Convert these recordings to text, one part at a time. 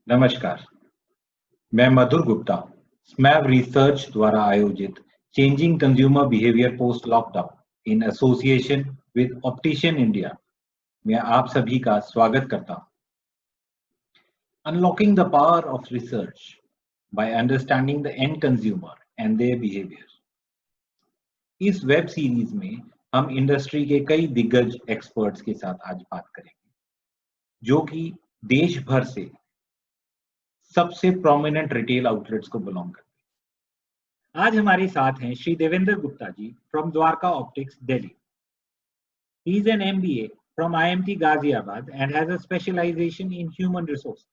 नमस्कार, मैं मधुर गुप्ता, स्मैब रिसर्च द्वारा आयोजित changing consumer behaviour post lockdown in association with optician India में आप सभी का स्वागत करता हूं। Unlocking the power of research by understanding the end consumer and their behaviour. इस वेब सीरीज में हम इंडस्ट्री के कई दिग्गज एक्सपर्ट्स के साथ आज बात करेंगे, जो कि देश भर से सबसे प्रोमिनेंट रिटेल आउटलेट्स को बिलोंग करते हैं। आज हमारे साथ हैं Shri Devendra Gupta ji from Dwarka optics, Delhi. He is an MBA from IMT Ghaziabad and has a specialization in human resources.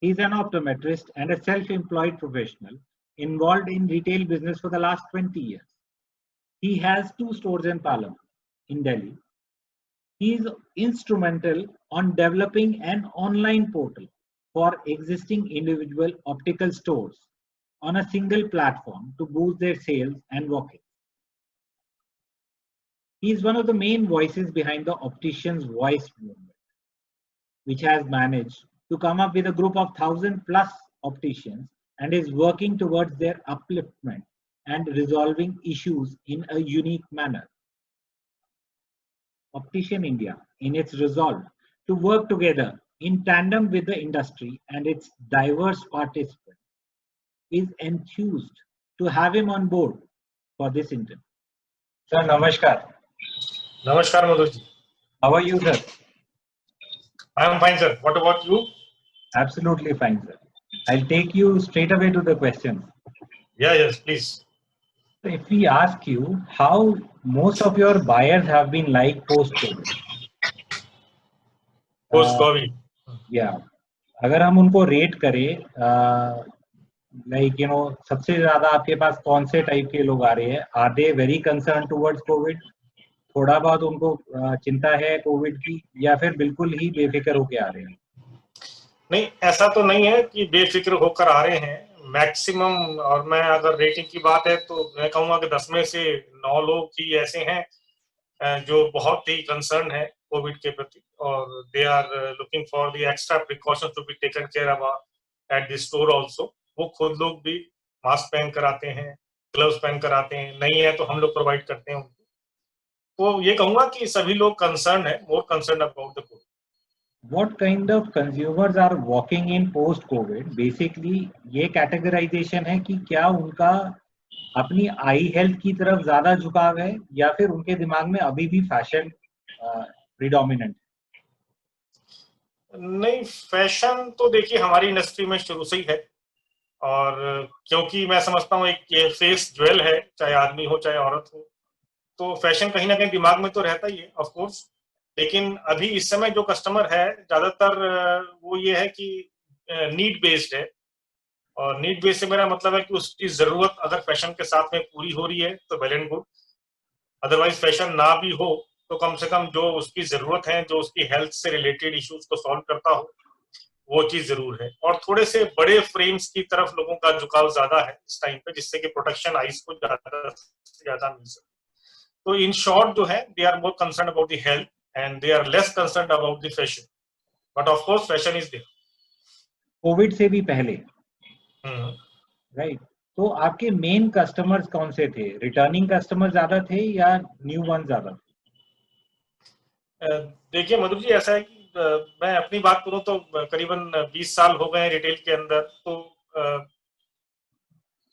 He is an optometrist and a self-employed professional involved in retail business for the last 20 years. He has 2 stores in Palam in Delhi. He is instrumental on developing an online portal for existing individual optical stores on a single platform to boost their sales and walk-ins. He is one of the main voices behind the Opticians Voice movement, which has managed to come up with a group of 1,000 plus opticians and is working towards their upliftment and resolving issues in a unique manner. Optician India, in its resolve to work together in tandem with the industry and its diverse participants, is enthused to have him on board for this interview. Sir, namaskar. Namaskar, Madhurji. How are you, sir? I am fine, sir. What about you? Absolutely fine, sir. I'll take you straight away to the questions. Yes, please. If we ask you how most of your buyers have been like post-COVID. Post-COVID. अगर हम उनको rate करें, like सबसे ज्यादा आपके पास कौन से type के लोग आ रहे हैं? Are they very concern towards Covid? थोड़ा बहुत उनको चिंता है कोविड की, या फिर बिल्कुल ही बेफिक्र होके आ रहे हैं? नहीं, ऐसा तो नहीं है कि बेफिक्र होकर आ रहे हैं। मैक्सिमम, और मैं अगर रेटिंग की बात है तो मैं कहूँगा कि 10 में से 9 लोग ही ऐसे हैं जो बहुत ही कंसर्न है कोविड के प्रति, और they are looking for the extra precautions to be taken care about at the store also. वो खुद लोग भी मास्क पहन कर आते हैं, ग्लव्स पहन कर आते हैं, नहीं है तो हम लोग प्रोवाइड करते हैं उनको। तो ये कहूंगा कि सभी लोग कंसर्न है, मोर concern about the Covid. What kind of consumers are walking in post COVID? Basically ये कैटेगराइजेशन है कि क्या उनका अपनी आई हेल्थ की तरफ ज्यादा झुकाव है, या फिर उनके दिमाग में अभी भी फैशन प्रीडोमिनेंट? नहीं, फैशन तो देखिए हमारी इंडस्ट्री में शुरू से ही है, और क्योंकि मैं समझता हूँ एक ये फेस ज्वेल है, चाहे आदमी हो चाहे औरत हो, तो फैशन कहीं ना कहीं दिमाग में तो रहता ही है ऑफ कोर्स। लेकिन अभी इस समय जो कस्टमर है ज्यादातर वो ये है कि नीड बेस्ड है, और नीड बेस्ड से मेरा मतलब है कि उसकी जरूरत अगर फैशन के साथ में पूरी हो रही है तो well and good, otherwise fashion ना भी हो तो कम से कम जो उसकी जरूरत है, जो उसकी हेल्थ से रिलेटेड इश्यूज को सॉल्व करता हो, वो चीज जरूर है। और थोड़े से बड़े फ्रेम्स की तरफ लोगों का झुकाव ज्यादा है इस टाइम पे, जिससे कि प्रोटेक्शन आइज को ज्यादा से ज्यादा मिल सके। तो इन शॉर्ट जो है, they are more concern about the health and they are less concern about the fashion, but of course fashion is there. Covid से भी पहले, राइट? तो आपके मेन कस्टमर्स कौन से थे? रिटर्निंग कस्टमर ज्यादा थे या न्यू वन ज्यादा थे? देखिए मधुर जी, ऐसा है कि मैं अपनी बात करूं तो करीबन 20 साल हो गए हैं रिटेल के अंदर। तो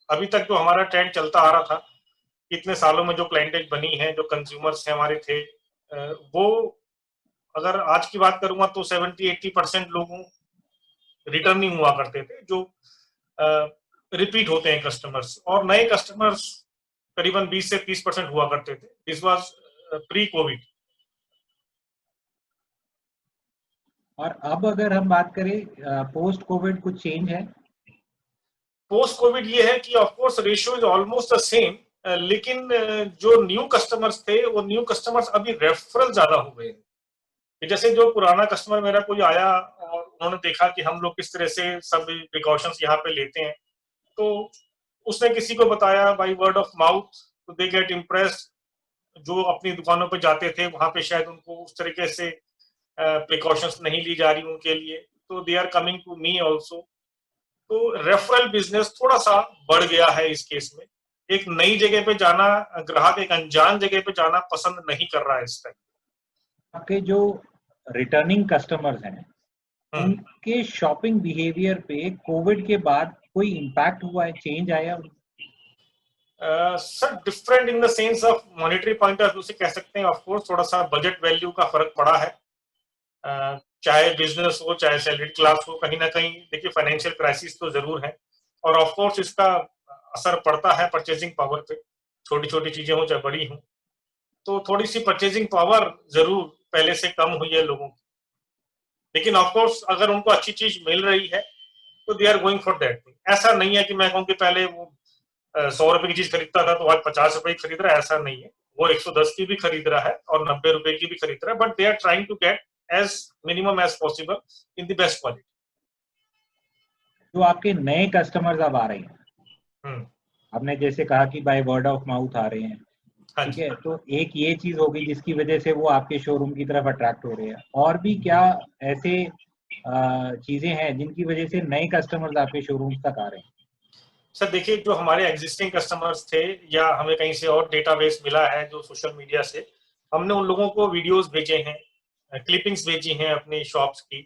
अभी तक जो हमारा ट्रेंड चलता आ रहा था, इतने सालों में जो क्लाइंटेज बनी है, जो कंज्यूमर्स हैं हमारे थे, वो अगर आज की बात करूंगा तो 70-80% लोगों रिटर्निंग हुआ करते थे, जो रिपीट होते हैं कस्टमर्स, और नए कस्टमर्स करीबन 20 से 30% हुआ करते थे। This was pre Covid. और अब अगर हम बात करें पोस्ट कोविड, कुछ चेंज है? पोस्ट कोविड ये है कि of course ratio is almost the same, लेकिन जो न्यू कस्टमर्स थे वो न्यू कस्टमर्स अभी रेफरल ज्यादा हो गए हैं। जैसे जो पुराना कस्टमर मेरा कोई आया और उन्होंने देखा कि हम लोग किस तरह से सब प्रिकॉशंस यहाँ पे लेते हैं, तो उसने किसी को बताया बाय वर्ड ऑफ माउथ, तो दे गेट इम्प्रेस्ड। जो अपनी दुकानों पे जाते थे वहां पे शायद उनको उस तरीके से प्रिकॉशंस नहीं ली जा रही उनके लिए, तो they are coming to me also. तो रेफरल बिजनेस थोड़ा सा बढ़ गया है इस केस में। एक नई जगह पे जाना, ग्राहक एक अनजान जगह पे जाना पसंद नहीं कर रहा है इस टाइम। आपके जो रिटर्निंग कस्टमर्स हैं उनके शॉपिंग बिहेवियर पे कोविड के बाद कोई इम्पैक्ट हुआ है, चेंज आया? Sir different in the sense of monetary point of view से कह सकते हैं। ऑफ कोर्स थोड़ा सा बजट वैल्यू का फर्क पड़ा है। चाहे बिजनेस हो चाहे सैलरी क्लास हो, कहीं ना कहीं देखिए फाइनेंशियल क्राइसिस तो जरूर है और ऑफ कोर्स इसका असर पड़ता है परचेजिंग पावर पे। छोटी छोटी चीजें हो चाहे बड़ी हो, तो थोड़ी सी परचेजिंग पावर जरूर पहले से कम हुई है लोगों की। लेकिन ऑफ कोर्स अगर उनको अच्छी चीज मिल रही है तो they are going for that thing. ऐसा नहीं है कि मैं कहूँ कि पहले वो 100 रुपए की चीज खरीदता था तो आज 50 रुपए की खरीद रहा है, ऐसा नहीं है। वो 110 की भी खरीद रहा है और 90 रुपए की भी खरीद रहा है, but they are trying to get as minimum as possible in the best quality. जो आपके नए कस्टमर्स अब आ रहे हैं, आपने जैसे कहा कि बाय वर्ड ऑफ माउथ आ रहे हैं, ठीक है, तो एक ये चीज होगी जिसकी वजह से वो आपके शोरूम की तरफ अट्रैक्ट हो रहे हैं। और भी क्या ऐसे चीजें हैं जिनकी वजह से नए कस्टमर्स आपके शोरूम्स तक आ रहे हैं? सर देखिए, जो हमारे एग्जिस्टिंग कस्टमर्स थे या हमें कहीं से और डेटाबेस मिला है जो सोशल मीडिया से, हमने उन लोगों को वीडियोस भेजे हैं, क्लिपिंग्स भेजी हैं अपनी शॉप्स की,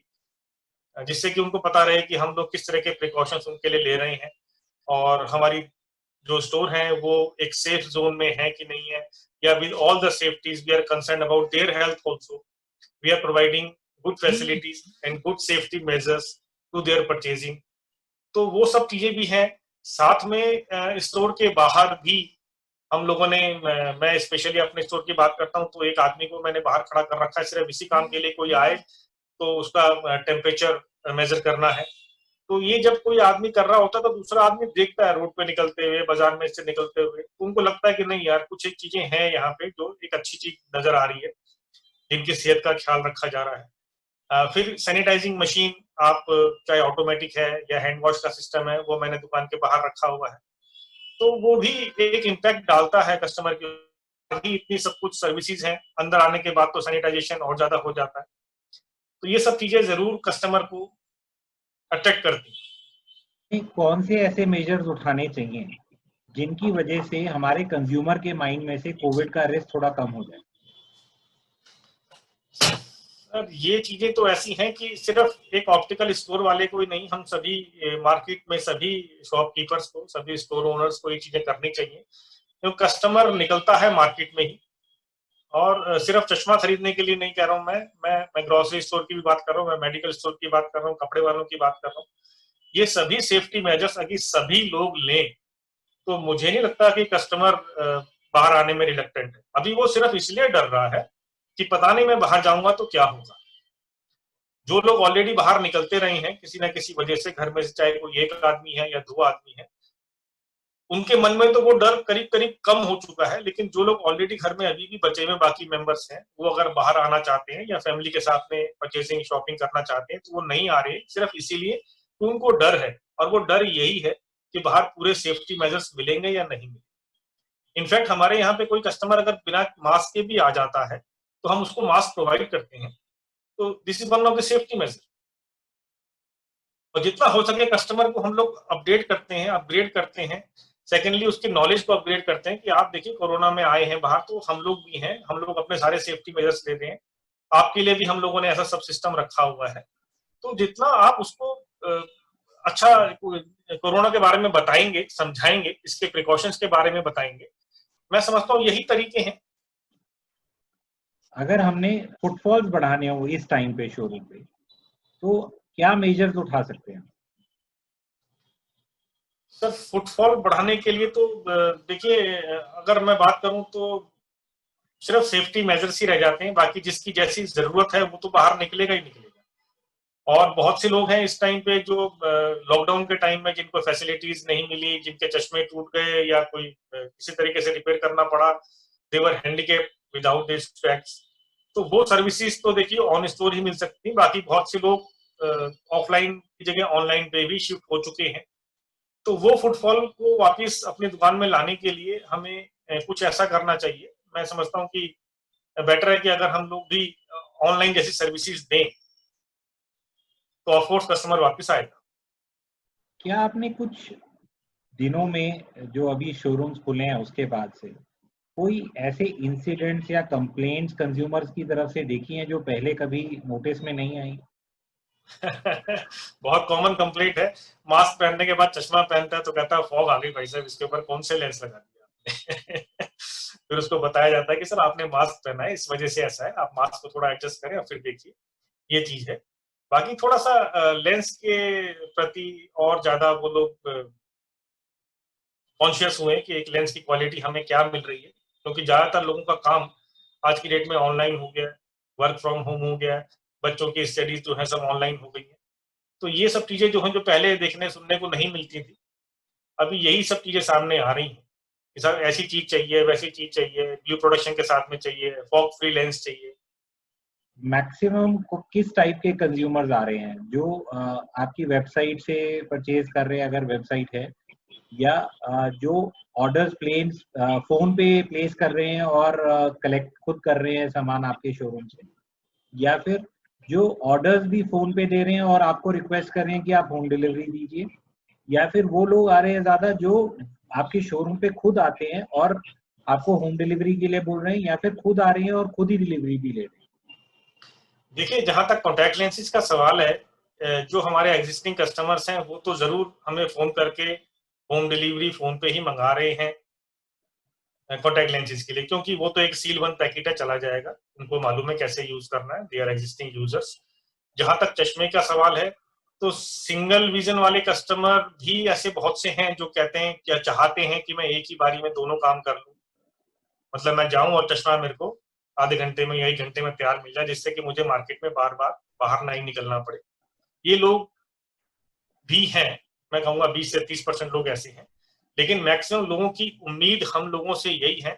जिससे कि उनको पता रहे कि हम लोग किस तरह के प्रिकॉशंस उनके लिए ले रहे हैं और हमारी जो स्टोर है वो एक सेफ जोन में है कि नहीं है, या with all the safeties we are concern about their health also. We are providing good facilities and good safety measures to their purchasing. तो वो सब चीजें भी हैं। साथ में स्टोर के बाहर भी हम लोगों ने, मैं स्पेशली अपने स्टोर की बात करता हूँ, तो एक आदमी को मैंने बाहर खड़ा कर रखा है सिर्फ इसी काम के लिए। कोई आए तो उसका टेम्परेचर मेजर करना है। तो ये जब कोई आदमी कर रहा होता है तो दूसरा आदमी देखता है रोड पे निकलते हुए, बाजार में से निकलते हुए, तो उनको लगता है कि नहीं यार, कुछ एक चीजें हैं यहाँ पे जो एक अच्छी चीज नजर आ रही है, जिनकी सेहत का ख्याल रखा जा रहा है। फिर सैनिटाइजिंग मशीन, आप चाहे ऑटोमेटिक है या हैंड वॉश का सिस्टम है, वो मैंने दुकान के बाहर रखा हुआ है। तो वो भी एक इम्पैक्ट डालता है कस्टमर के। इतनी सब कुछ सर्विसेज हैं, अंदर आने के बाद तो सैनिटाइजेशन और ज्यादा हो जाता है। तो ये सब चीजें जरूर कस्टमर को अट्रैक्ट करती हैं। कौन से ऐसे मेजर्स उठाने चाहिए जिनकी वजह से हमारे कंज्यूमर के माइंड में से कोविड का रिस्क थोड़ा कम हो जाए? सर ये चीजें तो ऐसी हैं कि सिर्फ एक ऑप्टिकल स्टोर वाले को ही नहीं, हम सभी मार्केट में सभी शॉपकीपर्स को, सभी स्टोर ओनर्स को ये चीजें करनी चाहिए। क्योंकि कस्टमर निकलता है मार्केट में ही, और सिर्फ चश्मा खरीदने के लिए नहीं कह रहा हूँ मैं ग्रोसरी स्टोर की भी बात कर रहा हूँ, मैं मेडिकल स्टोर की बात कर रहा हूँ, कपड़े वालों की बात कर रहा हूँ। ये सभी सेफ्टी मेजर्स अगर सभी लोग लें तो मुझे नहीं लगता कि कस्टमर बाहर आने में रिलक्टेंट है। अभी वो सिर्फ इसलिए डर रहा है कि पता नहीं मैं बाहर जाऊंगा तो क्या होगा। जो लोग ऑलरेडी बाहर निकलते रहे हैं किसी ना किसी वजह से, घर में से चाहे कोई एक आदमी है या दो आदमी है, उनके मन में तो वो डर करीब करीब कम हो चुका है। लेकिन जो लोग ऑलरेडी घर में अभी भी बचे हुए बाकी मेंबर्स हैं, वो अगर बाहर आना चाहते हैं या फैमिली के साथ में परचेसिंग शॉपिंग करना चाहते हैं तो वो नहीं आ रहे सिर्फ इसीलिए कि उनको डर है। और वो डर यही है कि बाहर पूरे सेफ्टी मेजर्स मिलेंगे या नहीं मिलेंगे। इनफैक्ट हमारे यहाँ पे कोई कस्टमर अगर बिना मास्क के भी आ जाता है तो हम उसको मास्क प्रोवाइड करते हैं। तो this is one of the safety major. और जितना हो सके कस्टमर को हम लोग अपडेट करते हैं, अपग्रेड करते हैं। सेकेंडली उसकी नॉलेज को अपग्रेड करते हैं कि आप देखिए कोरोना में आए हैं बाहर, तो हम लोग भी हैं, हम लोग अपने सारे सेफ्टी मेजर्स ले रहे हैं, आपके लिए भी हम लोगों ने ऐसा सब सिस्टम रखा हुआ है। तो जितना आप उसको अच्छा कोरोना के बारे में बताएंगे, समझाएंगे, इसके प्रिकॉशंस के बारे में बताएंगे, मैं समझता हूँ यही तरीके हैं। अगर हमने फुटफॉल्स बढ़ाने हो इस टाइम पे शोरूम पे, तो क्या मेजर्स उठा सकते हैं? सर फुटफॉल बढ़ाने के लिए तो देखिए, अगर मैं बात करूं तो सिर्फ सेफ्टी मेजर्स ही रह जाते हैं। बाकी जिसकी जैसी जरूरत है वो तो बाहर निकलेगा ही निकलेगा। और बहुत से लोग हैं इस टाइम पे जो लॉकडाउन के टाइम में जिनको फैसिलिटीज नहीं मिली, जिनके चश्मे टूट गए या कोई किसी तरीके से रिपेयर करना पड़ा, देवर हैंडीकैप विदाउट दिस स्पेक्स, तो वो सर्विसेज तो देखिए ऑन स्टोर ही मिल सकती है। बाकी बहुत से लोग ऑफलाइन की जगह ऑनलाइन पे भी शिफ्ट हो चुके हैं। तो वो फुटफॉल को वापस अपनी दुकान में लाने के लिए हमें कुछ ऐसा करना चाहिए। मैं समझता हूँ कि बेटर है कि अगर हम लोग भी ऑनलाइन जैसी सर्विसेज दें तो ऑफ कोर्स कस्टमर वापस आएगा। क्या आपने कुछ दिनों में जो अभी शोरूम्स खुले हैं उसके बाद से कोई ऐसे इंसिडेंट्स या कंप्लेंट्स कंज्यूमर्स की तरफ से देखी हैं जो पहले कभी नोटिस में नहीं आई? बहुत कॉमन कंप्लेंट है, मास्क पहनने के बाद चश्मा पहनता है तो कहता है फॉग आ गई भाई साहब, इसके ऊपर कौन से लेंस लगा दिया आपने? फिर उसको बताया जाता है कि सर आपने मास्क पहना है, इस वजह से ऐसा है, आप मास्क को थोड़ा एडजस्ट करें और फिर देखिए, ये चीज है। बाकी थोड़ा सा लेंस के प्रति और ज्यादा वो लोग कॉन्शियस हुए कि एक लेंस की क्वालिटी हमें क्या मिल रही है, क्योंकि ज्यादातर लोगों का काम आज की डेट में ऑनलाइन हो गया है, वर्क फ्रॉम होम हो गया है, बच्चों की स्टडीज जो है सब ऑनलाइन हो गई है। तो ये सब चीजें जो हैं, जो पहले देखने सुनने को नहीं मिलती थी, अभी यही सब चीजें सामने आ रही हैं कि सर ऐसी चीज चाहिए, वैसी चीज चाहिए, ब्लू प्रोडक्शन के साथ में चाहिए, फॉग फ्री लेंस चाहिए। मैक्सिमम किस टाइप के कंज्यूमर्स आ रहे हैं जो आपकी वेबसाइट से परचेज कर रहे हैं, अगर वेबसाइट है, या जो ऑर्डर्स प्लेस फोन पे प्लेस कर रहे हैं और कलेक्ट खुद कर रहे हैं सामान आपके शोरूम से, या फिर जो ऑर्डर्स भी फोन पे दे रहे हैं और आपको रिक्वेस्ट कर रहे हैं कि आप होम डिलीवरी दीजिए, या फिर वो लोग आ रहे हैं ज्यादा जो आपके शोरूम पे खुद आते हैं और आपको होम डिलीवरी के लिए बोल रहे हैं, या फिर खुद आ रहे हैं और खुद ही डिलीवरी भी ले रहे हैं? देखिए, जहां तक कॉन्टैक्ट लेंसेज का सवाल है, जो हमारे एग्जिस्टिंग कस्टमर्स हैं वो तो जरूर हमें फोन करके होम डिलीवरी फोन पे ही मंगा रहे हैं कॉन्टैक्ट लेंसेज के लिए, क्योंकि वो तो एक सील वन पैकेट है, चला जाएगा, उनको मालूम है कैसे यूज करना है, दे आर एग्जिस्टिंग यूजर्स। जहां तक चश्मे का सवाल है, तो सिंगल विजन वाले कस्टमर भी ऐसे बहुत से हैं जो कहते हैं या चाहते हैं कि मैं एक ही बारी में दोनों काम कर लूं, मतलब मैं जाऊं और चश्मा मेरे को आधे घंटे में या 1 घंटे में तैयार मिल जाए, जिससे कि मुझे मार्केट में बार बार बाहर नहीं निकलना पड़े। ये लोग भी हैं, मैं कहूंगा 20 से 30% लोग ऐसे हैं, लेकिन मैक्सिमम लोगों की उम्मीद हम लोगों से यही है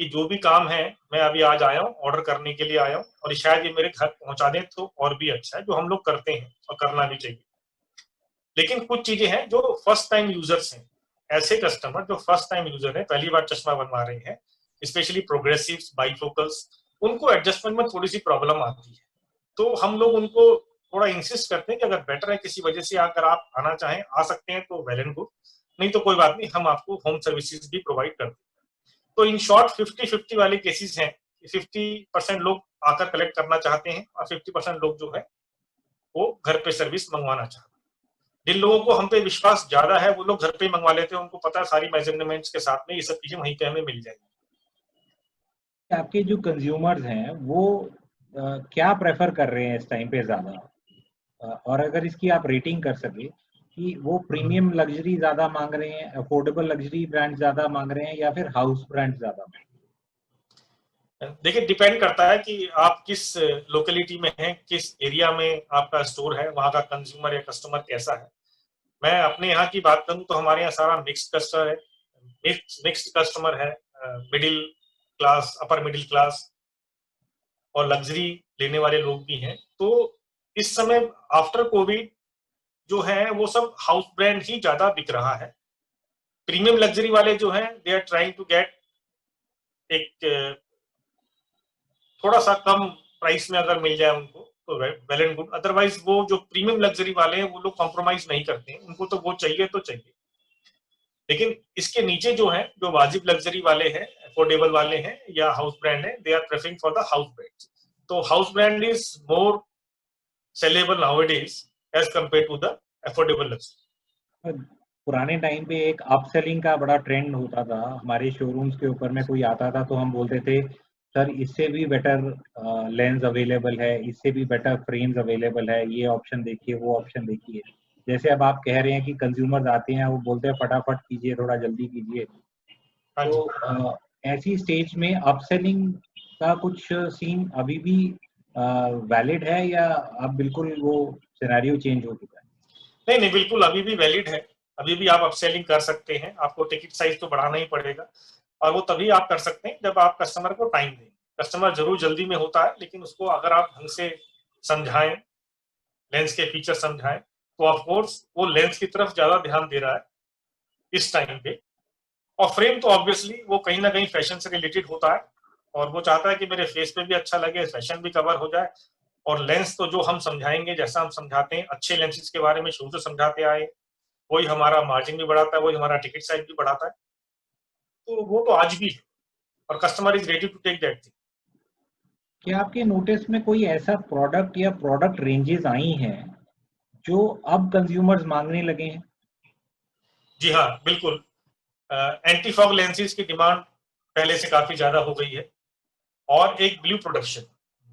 कि जो भी काम है, मैं अभी आज आया हूँ, ऑर्डर करने के लिए आया हूँ, और शायद ये मेरे घर पहुंचा दें तो और भी अच्छा है, जो हम लोग करते हैं और करना भी चाहिए। लेकिन कुछ चीजें हैं जो फर्स्ट टाइम यूजर्स हैं, ऐसे कस्टमर जो फर्स्ट टाइम यूजर है, पहली बार चश्मा बनवा रहे हैं, स्पेशली प्रोग्रेसिव बाइफोकल्स, उनको एडजस्टमेंट में थोड़ी सी प्रॉब्लम आती है। तो हम लोग उनको थोड़ा इंसिस्ट करते हैं कि अगर बेटर है किसी वजह से अगर आप आना चाहें, आ सकते हैं तो वेल एंड गुड, नहीं तो कोई बात नहीं, हम आपको होम सर्विसेज भी प्रोवाइड करते हैं। तो इन शॉर्ट 50-50 वाले केसेस हैं, 50% लोग आकर कलेक्ट करना चाहते हैं और 50% लोग जो है वो घर पे सर्विस मंगवाना चाहते हैं। जिन लोगों को हम पे विश्वास ज्यादा है वो लोग घर पे ही मंगवा लेते हैं, उनको पता है सारी मेजरमेंट्स के साथ में ये सब चीजें वहीं पे हमें मिल जाएगी। आपके जो कंज्यूमर्स हैं वो क्या प्रेफर कर रहे हैं इस टाइम पे ज्यादा? और अगर इसकी आप रेटिंग कर सके कि वो प्रीमियम लग्जरी ज्यादा मांग रहे हैं, अफोर्डेबल लग्जरी ब्रांड ज्यादा मांग रहे हैं, या फिर हाउस ब्रांड ज्यादा मांग रहे हैं? देखिए, डिपेंड करता है कि आप किस लोकेलिटी में हैं, किस एरिया में आपका स्टोर है, वहां का कंज्यूमर या कस्टमर कैसा है। मैं अपने यहाँ की बात करूं तो हमारे यहाँ सारा मिक्स्ड कस्टमर है, मिक्स्ड कस्टमर है, middle class, upper middle class और लग्जरी लेने वाले लोग भी हैं। तो इस समय आफ्टर कोविड जो है वो सब हाउस ब्रांड ही ज्यादा बिक रहा है। प्रीमियम लग्जरी वाले जो हैं they are trying to get एक थोड़ा सा कम प्राइस में अगर मिल जाए उनको तो वेल एंड गुड, अदरवाइज वो जो प्रीमियम लग्जरी वाले हैं वो लोग कॉम्प्रोमाइज नहीं करते हैं, उनको तो वो चाहिए तो चाहिए। लेकिन इसके नीचे जो है, जो वाजिब लग्जरी वाले हैं, अफोर्डेबल वाले हैं या हाउस ब्रांड है, they are preferring for the house brand. तो house brand is more saleable nowadays as compare to the affordable luxury. पुराने टाइम पे एक अपसेलिंग का बड़ा ट्रेंड होता था, हमारे शोरूम्स के ऊपर में कोई आता था तो हम बोलते थे सर इससे भी बेटर लेंस अवेलेबल है, इससे भी बेटर फ्रेम्स अवेलेबल है, ये ऑप्शन देखिए, वो ऑप्शन देखिए। जैसे अब आप कह रहे हैं कि कंज्यूमर्स आते हैं वो बोलते हैं फटाफट कीजिए, थोड़ा जल्दी कीजिए, हाँ जी। तो ऐसी स्टेज में अपसेलिंग का कुछ सीन अभी भी वैलिड है, या अब बिल्कुल वो सिनेरियो चेंज हो चुका है? नहीं नहीं, बिल्कुल अभी भी वैलिड है, अभी भी आप अपसेलिंग कर सकते हैं, आपको टिकट साइज तो बढ़ाना ही पड़ेगा, और वो तभी आप कर सकते हैं जब आप कस्टमर को टाइम दें। कस्टमर जरूर जल्दी में होता है, लेकिन उसको अगर आप ढंग से समझाएं, लेंस के फीचर समझाएं, तो ऑफकोर्स वो लेंस की तरफ ज्यादा ध्यान दे रहा है इस टाइम पे। और फ्रेम तो ऑब्वियसली वो कहीं ना कहीं फैशन से रिलेटेड होता है, और वो चाहता है कि मेरे फेस पे भी अच्छा लगे, फैशन भी कवर हो जाए, और लेंस तो जो हम समझाएंगे, जैसा हम समझाते हैं, अच्छे लेंसेज के बारे में शुरू से समझाते आए, वही हमारा मार्जिन भी बढ़ाता है, वही हमारा टिकट साइज भी बढ़ाता है। तो वो तो आज भी है और customer is ready to take that thing. क्या आपके नोटिस में कोई ऐसा प्रोडक्ट या प्रोडक्ट रेंजेस आई हैं जो अब कंज्यूमर्स मांगने लगे हैं? जी हाँ, बिल्कुल। एंटी फॉग लेंसेज की डिमांड पहले से काफी ज्यादा हो गई है, और एक ब्लू प्रोटेक्शन।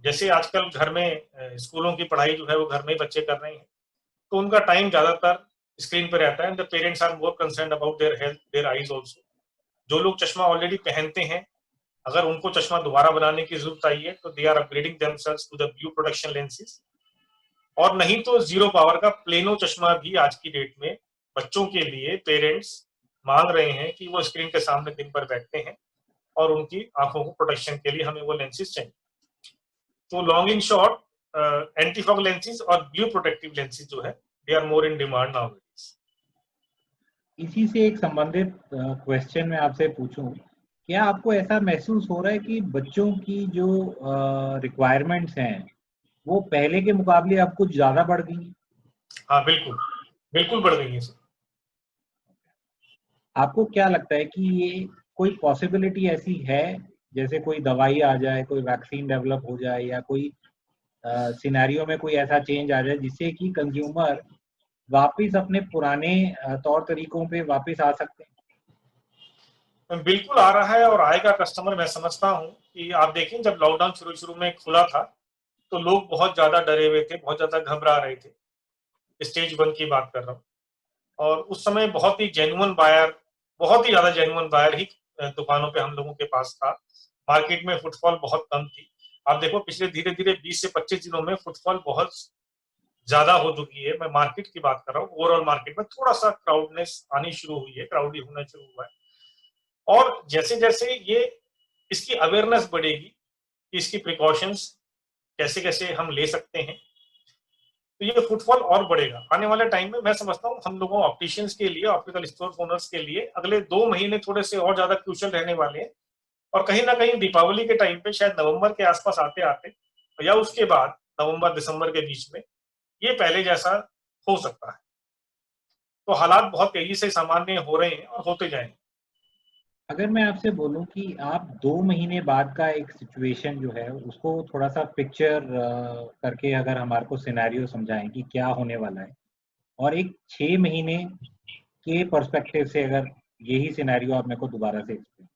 जैसे आजकल घर में स्कूलों की पढ़ाई जो है वो घर में ही बच्चे कर रहे हैं, तो उनका टाइम ज्यादातर स्क्रीन पर रहता है। The parents are more concern about their health, their eyes also. जो लोग चश्मा ऑलरेडी पहनते हैं, अगर उनको चश्मा दोबारा बनाने की जरूरत आई है, तो they are upgrading themselves to the blue protection lenses. और नहीं तो जीरो पावर का प्लेनो चश्मा भी आज की डेट में बच्चों के लिए पेरेंट्स मांग रहे हैं कि वो स्क्रीन के सामने दिन भर बैठते हैं और उनकी आंखों को प्रोटेक्शन के लिए हमें वो लेंसेज चाहिए। तो long in short, anti fog lenses और ब्लू प्रोटेक्टिव लेंसेज जो है, they are more in demand now. इसी से एक संबंधित क्वेश्चन मैं आपसे पूछूं, क्या आपको ऐसा महसूस हो रहा है कि बच्चों की जो रिक्वायरमेंट्स हैं वो पहले के मुकाबले अब कुछ ज्यादा बढ़ गई? हाँ, बिल्कुल बिल्कुल बढ़ गई है सर। आपको क्या लगता है कि ये कोई पॉसिबिलिटी ऐसी है, जैसे कोई दवाई आ जाए, कोई वैक्सीन डेवलप हो जाए, या कोई सिनेरियो में कोई ऐसा चेंज आ जाए जिससे कि कंज्यूमर वापस अपने पुराने तौर तरीकों पे वापस आ सकते हैं? बिल्कुल आ रहा है और आएगा कस्टमर। मैं समझता हूँ कि आप देखें, जब लॉकडाउन शुरू में खुला था तो लोग बहुत ज्यादा डरे हुए थे, बहुत ज्यादा घबरा रहे थे। स्टेज 1 की बात कर रहा हूँ। और उस समय बहुत ही जेन्युइन बायर, बहुत ही ज्यादा जेन्युइन बायर ही दुकानों पे हम लोगों के पास था। मार्केट में फुटफॉल बहुत कम थी। आप देखो, पिछले धीरे धीरे 20 से 25 दिनों में फुटफॉल बहुत ज्यादा हो चुकी है। मैं मार्केट की बात कर रहा हूँ। ओवरऑल मार्केट में थोड़ा सा क्राउडनेस आनी शुरू हुई है, क्राउडी होना शुरू हुआ है। और जैसे जैसे ये इसकी अवेयरनेस बढ़ेगी कि इसकी प्रिकॉशंस कैसे कैसे हम ले सकते हैं, तो ये फुटफॉल और बढ़ेगा आने वाले टाइम में। मैं समझता हूँ हम लोगों ऑप्टिशियंस के लिए, ऑप्टिकल स्टोर ओनर्स के लिए अगले 2 महीने थोड़े से और ज्यादा क्रूशियल रहने वाले हैं। और कहीं ना कहीं दीपावली के टाइम पे, शायद नवंबर के आसपास आते आते, या उसके बाद नवंबर दिसंबर के बीच में, ये पहले जैसा हो सकता है। तो हालात बहुत तेजी से सामान्य हो रहे हैं और होते जाएंगे। अगर मैं आपसे बोलूं कि आप 2 महीने बाद का एक सिचुएशन जो है उसको थोड़ा सा पिक्चर करके अगर हमारे को सिनेरियो समझाएं कि क्या होने वाला है, और एक 6 महीने के पर्सपेक्टिव से अगर यही सिनेरियो आप मेरे को दोबारा से एक्सप्लेन।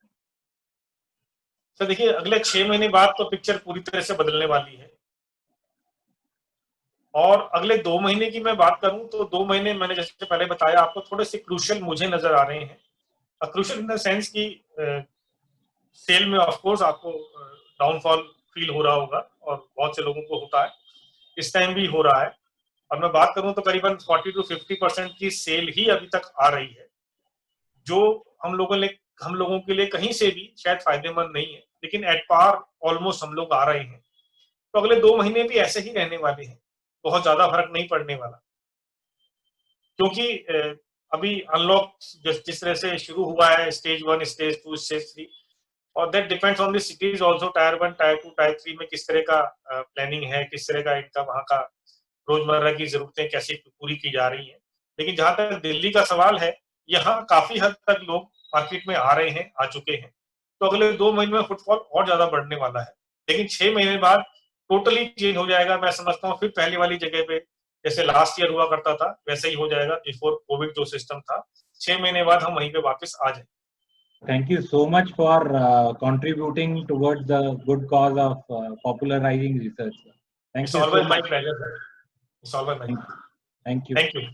तो देखिए, अगले 6 महीने बाद तो पिक्चर पूरी तरह से बदलने वाली है। और अगले 2 महीने की मैं बात करूं तो 2 महीने मैंने जैसे पहले बताया आपको, थोड़े से क्रूशियल मुझे नजर आ रहे हैं। क्रूशियल इन द सेंस की सेल में ऑफ कोर्स आपको डाउनफॉल फील हो रहा होगा, और बहुत से लोगों को होता है, इस टाइम भी हो रहा है। और मैं बात करूं तो करीबन 40 to 50% की सेल ही अभी तक आ रही है, जो हम लोगों के लिए कहीं से भी शायद फायदेमंद नहीं है, लेकिन एट पार ऑलमोस्ट हम लोग आ रहे हैं। तो अगले 2 महीने भी ऐसे ही रहने वाले हैं, बहुत ज्यादा फर्क नहीं पड़ने वाला। क्योंकि अभी अनलॉक जिस तरह से शुरू हुआ है, स्टेज 1, स्टेज 2, स्टेज 3, और that depends on the cities also, tyre 1, tyre 2, tyre 3 में किस तरह का प्लानिंग है, किस तरह का इनका वहां का रोजमर्रा की जरूरतें कैसे पूरी की जा रही हैं। लेकिन जहां तक दिल्ली का सवाल है, यहाँ काफी हद तक लोग मार्केट में आ रहे हैं, आ चुके हैं। तो अगले 2 महीने में फुटफॉल और ज्यादा बढ़ने वाला है। लेकिन 6 महीने बाद टोटली चेंज हो जाएगा। मैं समझता हूँ फिर पहले वाली जगह पे, जैसे लास्ट ईयर हुआ करता था, वैसे ही हो जाएगा बिफोर कोविड जो सिस्टम था। 6 महीने बाद हम वहीं पे वापस आ जाएंगे। Thank you so much for contributing towards the good cause of popularizing research. Thank It's you so always my much. pleasure, sir. It's always my pleasure. Thank you. Thank you.